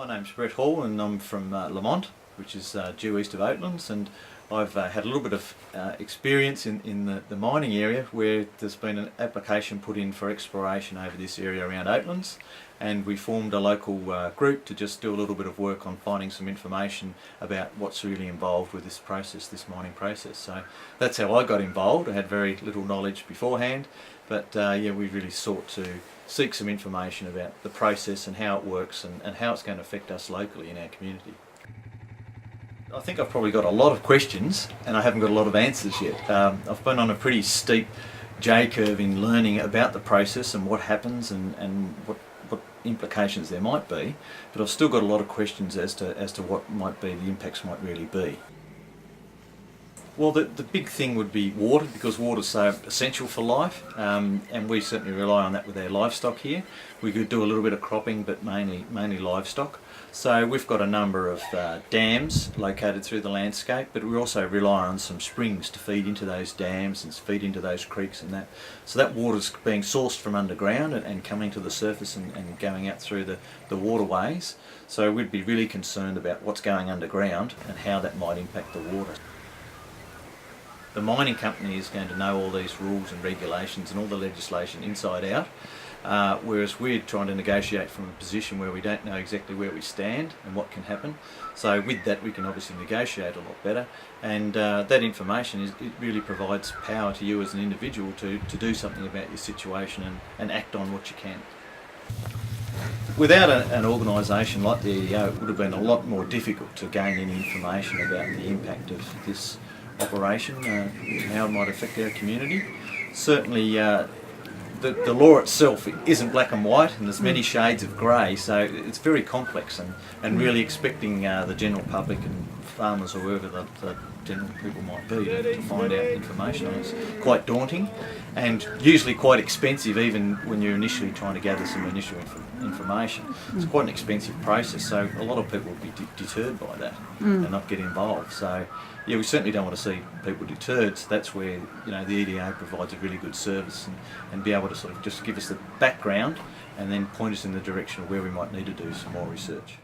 My name's Brett Hall and I'm from Lamont, which is due east of Oatlands, and I've had a little bit of experience in the mining area where there's been an application put in for exploration over this area around Oatlands, and we formed a local group to just do a little bit of work on finding some information about what's really involved with this process, this mining process. So that's how I got involved. I had very little knowledge beforehand, but yeah, we really sought to seek some information about the process and how it works and how it's going to affect us locally in our community. I think I've probably got a lot of questions and I haven't got a lot of answers yet. I've been on a pretty steep J-curve in learning about the process and what happens and what implications there might be, but I've still got a lot of questions as to what might be, the impacts might really be. Well, the big thing would be water, because water's so essential for life, and we certainly rely on that with our livestock here. We could do a little bit of cropping, but mainly livestock. So we've got a number of dams located through the landscape, but we also rely on some springs to feed into those dams and feed into those creeks and that. So that water's being sourced from underground and coming to the surface and going out through the waterways. So we'd be really concerned about what's going underground and how that might impact the water. The mining company is going to know all these rules and regulations and all the legislation inside out, whereas we're trying to negotiate from a position where we don't know exactly where we stand and what can happen. So with that we can obviously negotiate a lot better, and that information it really provides power to you as an individual to do something about your situation and act on what you can. Without an organisation like the EDO, it would have been a lot more difficult to gain any information about the impact of this operation, how it might affect our community. Certainly the law itself isn't black and white, and there's many shades of grey, so it's very complex, and really expecting the general public and farmers or whoever the general people might be to find out information on it's quite daunting and usually quite expensive, even when you're initially trying to gather some initial information. It's quite an expensive process, so a lot of people will be deterred by that and not get involved. So yeah, we certainly don't want to see people deterred. So that's where the EDO provides a really good service and be able to sort of just give us the background and then point us in the direction of where we might need to do some more research.